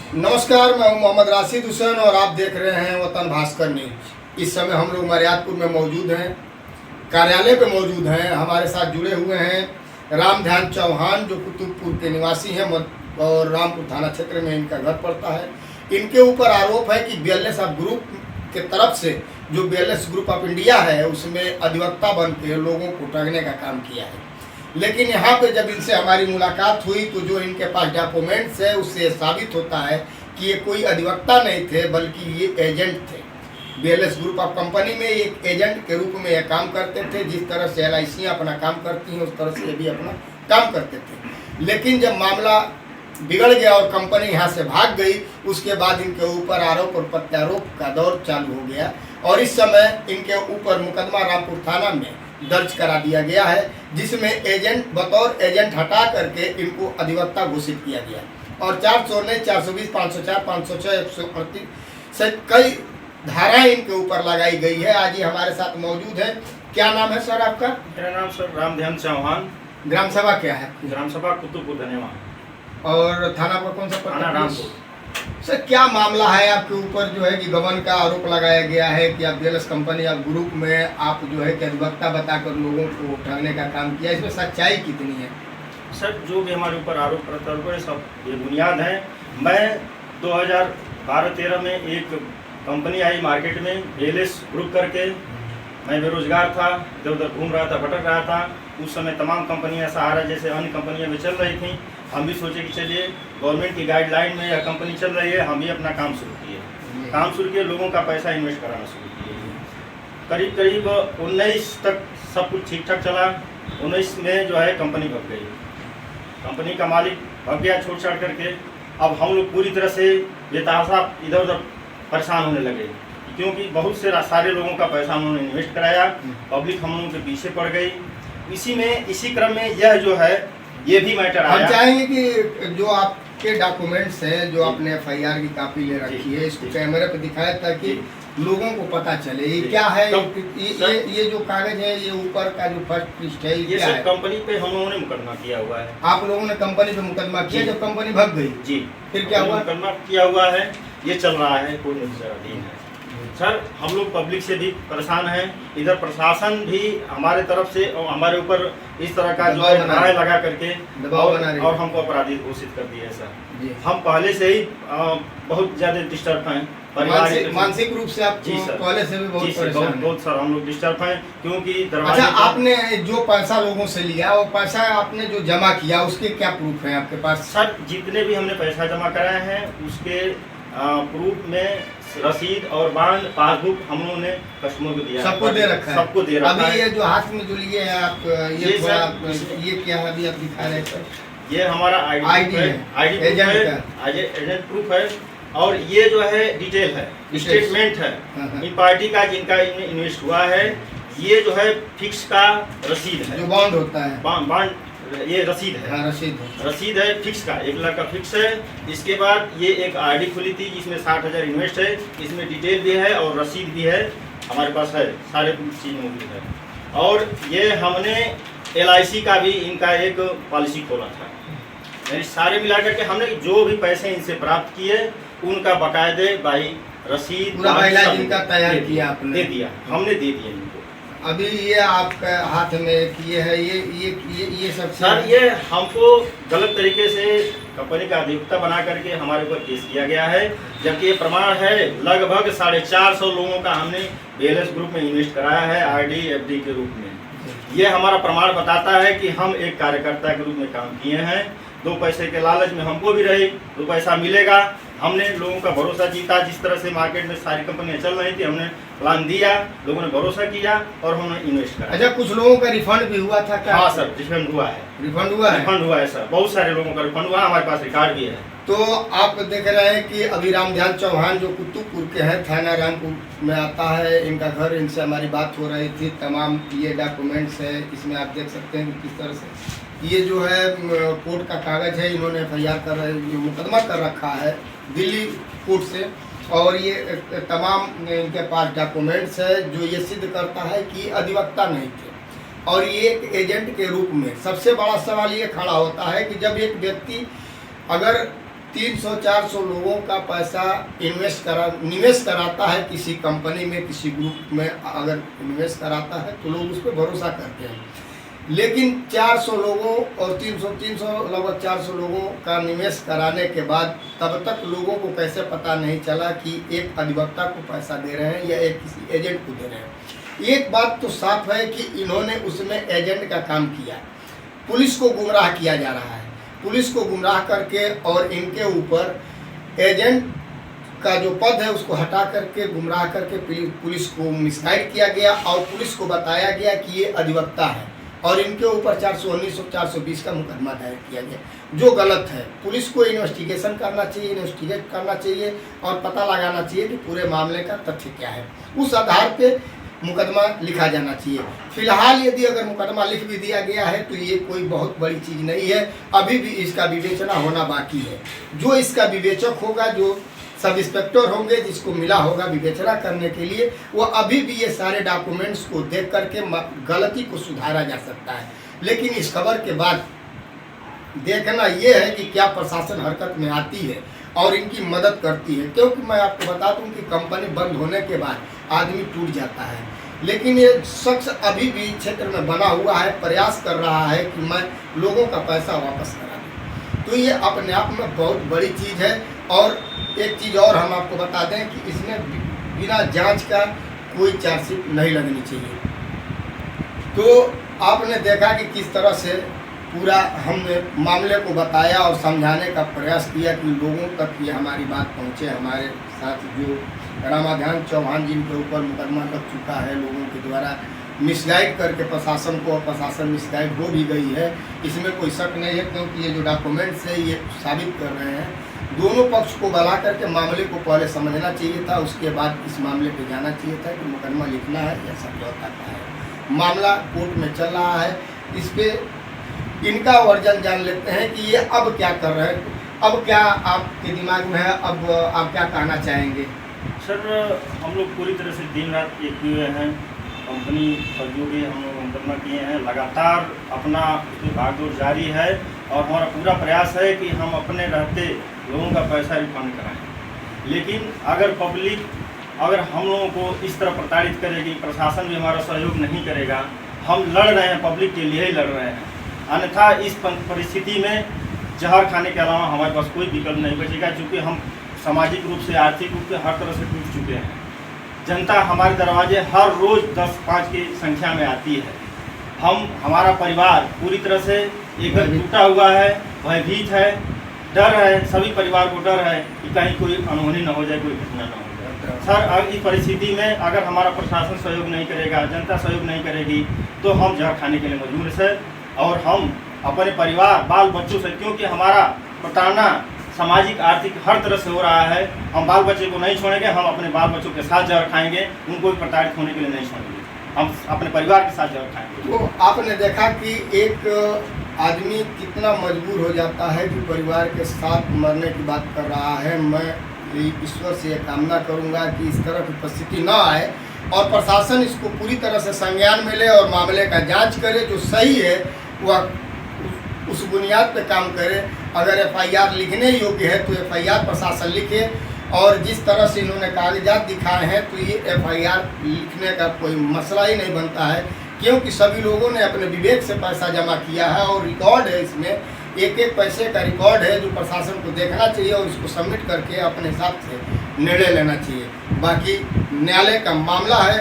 नमस्कार, मैं हूं मोहम्मद राशिद हुसैन और आप देख रहे हैं वतन भास्कर न्यूज। इस समय हम लोग मर्यादपुर में मौजूद हैं, कार्यालय पे मौजूद हैं। हमारे साथ जुड़े हुए हैं राम ध्यान चौहान, जो कुतुबपुर के निवासी हैं और रामपुर थाना क्षेत्र में इनका घर पड़ता है। इनके ऊपर आरोप है कि बीएलएस ग्रुप के तरफ से जो बीएलएस ग्रुप ऑफ इंडिया है उसमें अधिवक्ता बन के लोगों को ठगने का काम किया है। लेकिन यहाँ पे जब इनसे हमारी मुलाकात हुई तो जो इनके पास डॉक्यूमेंट्स है उससे साबित होता है कि ये कोई अधिवक्ता नहीं थे, बल्कि ये एजेंट थे। बीएलएस ग्रुप ऑफ कंपनी में एक एजेंट के रूप में ये काम करते थे। जिस तरह से एलआईसी अपना काम करती हैं उस तरह से ये भी अपना काम करते थे। लेकिन जब मामला बिगड़ गया और कंपनी यहाँ से भाग गई, उसके बाद इनके ऊपर आरोप और प्रत्यारोप का दौर चालू हो गया और इस समय इनके ऊपर मुकदमा रामपुर थाना में दर्ज करा दिया गया है, जिसमें एजेंट बतौर एजेंट हटा करके इनको अधिवक्ता घोषित किया गया और 419, 420, 504, 506, 138 से कई धाराएं इनके ऊपर लगाई गई है। आज ये हमारे साथ मौजूद है। क्या नाम है सर आपका? मेरा नाम सर राम ध्यान चौहान। ग्राम सभा क्या है? ग्राम सभा कुतुबपुर धन्यवाद। और थाना पर कौन सा थाना रामपुर। सर क्या मामला है आपके ऊपर जो है कि गबन का आरोप लगाया गया है कि आप बीएलएस कंपनी या ग्रुप में आप जो है कि अधिवक्ता बताकर लोगों को ठगने का काम किया, इसमें सच्चाई कितनी है? सर जो भी हमारे ऊपर आरोप प्रत्यारोप है सब ये बुनियाद है। मैं 2012-13 में एक कंपनी आई मार्केट में बीएलएस ग्रुप करके। मैं बेरोजगार था, इधर उधर घूम रहा था, भटक रहा था। उस समय तमाम कंपनियां सहारा जैसे अन्य कंपनियां भी चल रही थी। हम भी सोचे कि चलिए गवर्नमेंट की गाइडलाइन में यह कंपनी चल रही है, हम भी अपना काम शुरू किए। काम शुरू किए, लोगों का पैसा इन्वेस्ट कराना शुरू किए। करीब करीब 19 तक सब कुछ ठीक ठाक चला। 19 में जो है कंपनी भग गई। कंपनी का मालिक भग गया छोड़ छाड़ करके। अब हम लोग पूरी तरह से बेतहाशा इधर उधर परेशान होने लगे, क्योंकि बहुत से सारे लोगों का पैसा उन्होंने इन्वेस्ट कराया। पब्लिक हम लोगों के पीछे पड़ गई। इसी क्रम में यह जो है ये भी मैटर आया। हम चाहेंगे कि जो आपके डॉक्यूमेंट्स हैं, जो आपने एफआईआर की कॉपी ले रखी है, इसको कैमरे पे दिखाएं ताकि लोगों को पता चले ये क्या है। ये जो कागज है, ये ऊपर का जो फर्स्ट पृष्ठ है, ये सब कंपनी पे हम लोगों ने मुकदमा किया हुआ है। आप लोगों ने कंपनी पे मुकदमा किया जब कंपनी भग गई? जी। फिर क्या हुआ? मुकदमा किया हुआ है, ये चल रहा है, कोई नतीजाधीन है। सर हम लोग पब्लिक से भी परेशान हैं। इधर प्रशासन भी हमारे तरफ से और हमारे ऊपर इस तरह का जो है नारे लगा करके और हमको अपराधी घोषित कर दिया है। सर हम पहले से ही बहुत ज़्यादा डिस्टर्ब हैं। मानसिक रूप से आप पहले से भी बहुत परेशान हैं। बहुत सर हम लोग डिस्टर्ब हैं, क्योंकि अच्छा, आपने जो पैसा लोगों से लिया और पैसा आपने जो जमा किया उसके क्या प्रूफ है आपके पास? सर जितने भी हमने पैसा जमा कराया है उसके प्रूफ में रसीद और बांड पासबुक हम लोगों ने कस्टमर को दिया, सबको दे रखा है। सबको दे रखा है। अभी ये जो हाथ में जो लिए हैं आप, ये क्या है अभी आप दिखा रहे हैं? ये हमारा आईडी है, एजेंट प्रूफ है। और ये जो है डिटेल है, स्टेटमेंट है इन पार्टी का जिनका इन्वेस्ट हुआ है। ये जो है फिक्स का रसीद है, जो बॉन्ड होता है, बॉन्ड ये रसीद है। हाँ, रसीद है फिक्स का, 1 लाख का फिक्स है। इसके बाद ये एक आईडी खुली थी जिसमें 60,000 इन्वेस्ट है। इसमें डिटेल भी है और रसीद भी है, हमारे पास है, सारे चीज़ मौजूद है। और ये हमने LIC का भी इनका एक पॉलिसी खोला था। यानी सारे मिला करके हमने जो भी पैसे इनसे प्राप्त किए उनका बाकायदे बाई रसीद इनका तैयार किया, आपने दे दिया, हमने दे दिया इनको। अभी ये आपके हाथ में ये है, ये सब सर ये हमको गलत तरीके से कंपनी का अधिवक्ता बना करके हमारे ऊपर केस किया गया है, जबकि ये प्रमाण है लगभग 450 लोगों का हमने बीएलएस ग्रुप में इन्वेस्ट कराया है RD FD के रूप में। ये हमारा प्रमाण बताता है कि हम एक कार्यकर्ता के रूप में काम किए हैं। 2 पैसे के लालच में हमको भी रहे, 2 पैसा मिलेगा। हमने लोगों का भरोसा जीता। जिस तरह से मार्केट में सारी कंपनियां चल रही थी, हमने प्लान दिया, लोगों ने भरोसा किया और हमने इन्वेस्ट करा। अच्छा, कुछ लोगों का रिफंड भी हुआ था क्या? हाँ सर, रिफंड हुआ है। रिफंड हुआ है सर, बहुत सारे लोगों का रिफंड हुआ, हमारे पास रिकॉर्ड भी है। तो आप देख रहे हैं कि अभी राम ध्यान चौहान जो कुतुबपुर के हैं, थाना रामपुर में आता है इनका घर। इनसे हमारी बात हो रही थी। तमाम ये डॉक्यूमेंट्स है, इसमें आप देख सकते हैं कि किस तरह से ये जो है कोर्ट का कागज़ है। इन्होंने FIR कर मुकदमा कर रखा है दिल्ली कोर्ट से और ये तमाम इनके पास डॉक्यूमेंट्स है जो ये सिद्ध करता है कि अधिवक्ता नहीं थे और ये एक एजेंट के रूप में। सबसे बड़ा सवाल ये खड़ा होता है कि जब एक व्यक्ति अगर 300-400 लोगों का पैसा निवेश कराता है किसी कंपनी में, किसी ग्रुप में अगर इन्वेस्ट कराता है तो लोग उस पर भरोसा करते हैं। लेकिन 400 लोगों और 300 लगभग 400 लोगों का निवेश कराने के बाद तब तक लोगों को कैसे पता नहीं चला कि एक अधिवक्ता को पैसा दे रहे हैं या एक किसी एजेंट को दे रहे हैं। एक बात तो साफ है कि इन्होंने उसमें एजेंट का काम किया, पुलिस को गुमराह किया जा रहा है। पुलिस को गुमराह करके और इनके ऊपर एजेंट का जो पद है उसको हटा करके गुमराह करके पुलिस को मिसगाइड किया गया और पुलिस को बताया गया कि ये अधिवक्ता है और इनके ऊपर 419 और 420 का मुकदमा दायर किया गया, जो गलत है। पुलिस को इन्वेस्टिगेशन करना चाहिए, इन्वेस्टिगेट करना चाहिए और पता लगाना चाहिए कि पूरे मामले का तथ्य क्या है, उस आधार पे मुकदमा लिखा जाना चाहिए। फिलहाल यदि अगर मुकदमा लिख भी दिया गया है तो ये कोई बहुत बड़ी चीज़ नहीं है, अभी भी इसका विवेचना होना बाकी है। जो इसका विवेचक होगा, जो सब इंस्पेक्टर होंगे जिसको मिला होगा विवेचना करने के लिए, वो अभी भी ये सारे डॉक्यूमेंट्स को देख करके गलती को सुधारा जा सकता है। लेकिन इस खबर के बाद देखना ये है कि क्या प्रशासन हरकत में आती है और इनकी मदद करती है, क्योंकि मैं आपको बता दूं कि कंपनी बंद होने के बाद आदमी टूट जाता है, लेकिन ये शख्स अभी भी क्षेत्र में बना हुआ है, प्रयास कर रहा है कि मैं लोगों का पैसा वापस करा दूँ। तो ये अपने आप में बहुत बड़ी चीज़ है। और एक चीज़ और हम आपको बता दें कि इसमें बिना जांच का कोई चार्जशीट नहीं लगनी चाहिए। तो आपने देखा कि किस तरह से पूरा हमने मामले को बताया और समझाने का प्रयास किया कि लोगों तक ये हमारी बात पहुँचे। हमारे साथ जो रामाध्यान चौहान जिनके ऊपर मुकदमा लग चुका है लोगों के द्वारा मिसगाइड करके प्रशासन को, और प्रशासन मिसगाइड हो भी गई है, इसमें कोई शक नहीं है, क्योंकि ये जो डॉक्यूमेंट्स है ये साबित कर रहे हैं। दोनों पक्ष को बुला करके मामले को पहले समझना चाहिए था, उसके बाद इस मामले पे जाना चाहिए था कि मुकदमा लिखना है या समझौता का है। मामला कोर्ट में चल रहा है, इस पर इनका वर्जन जान लेते हैं कि ये अब क्या कर रहे हैं, अब क्या आपके दिमाग में है, अब आप क्या कहना चाहेंगे? सर, हम लोग पूरी तरह से दिन रात एक हुए हैं, कंपनी फर्जियों के हम लोग मुकदमा किए हैं, लगातार अपना भागदौड़ जारी है और हमारा पूरा प्रयास है कि हम अपने रहते लोगों का पैसा रिफंड कराएं। लेकिन अगर पब्लिक अगर हम लोगों को इस तरह प्रताड़ित करेगी, प्रशासन भी हमारा सहयोग नहीं करेगा, हम लड़ रहे हैं, पब्लिक के लिए ही लड़ रहे हैं। अन्यथा इस परिस्थिति में जहर खाने के अलावा हमारे पास कोई विकल्प नहीं बचेगा, क्योंकि हम सामाजिक रूप से, आर्थिक रूप से हर तरह से टूट चुके हैं। जनता हमारे दरवाजे हर रोज़ 10-5 की संख्या में आती है। हमारा परिवार पूरी तरह से एकदम टूटा हुआ है, भयभीत है, डर है, सभी परिवार को डर है कि कहीं कोई अनहोनी न हो जाए, कोई घटना न हो जाए। सर, अगर इस परिस्थिति में अगर हमारा प्रशासन सहयोग नहीं करेगा, जनता सहयोग नहीं करेगी, तो हम जहर खाने के लिए मजबूर है और हम अपने परिवार, बाल बच्चों से, क्योंकि हमारा प्रताड़ना सामाजिक, आर्थिक हर तरह से हो रहा है, हम बाल बच्चे को नहीं छोड़ेंगे, हम अपने बाल बच्चों के साथ जहर खाएंगे, उनको भी प्रताड़ित होने के लिए नहीं छोड़ेंगे, हम अपने परिवार के साथ जहर खाएंगे। तो आपने देखा कि एक आदमी कितना मजबूर हो जाता है कि परिवार के साथ मरने की बात कर रहा है। मैं ईश्वर से यह कामना करूंगा कि इस तरह की परिस्थिति ना आए और प्रशासन इसको पूरी तरह से संज्ञान में ले और मामले का जांच करे, जो सही है वह उस बुनियाद पे काम करे। अगर एफआईआर लिखने योग्य है तो एफआईआर प्रशासन लिखे, और जिस तरह से इन्होंने कागजात दिखाए हैं तो ये एफआईआर लिखने का कोई मसला ही नहीं बनता है, क्योंकि सभी लोगों ने अपने विवेक से पैसा जमा किया है और रिकॉर्ड है, इसमें एक एक पैसे का रिकॉर्ड है जो प्रशासन को देखना चाहिए और इसको सबमिट करके अपने हिसाब से निर्णय लेना चाहिए। बाकी न्यायालय का मामला है,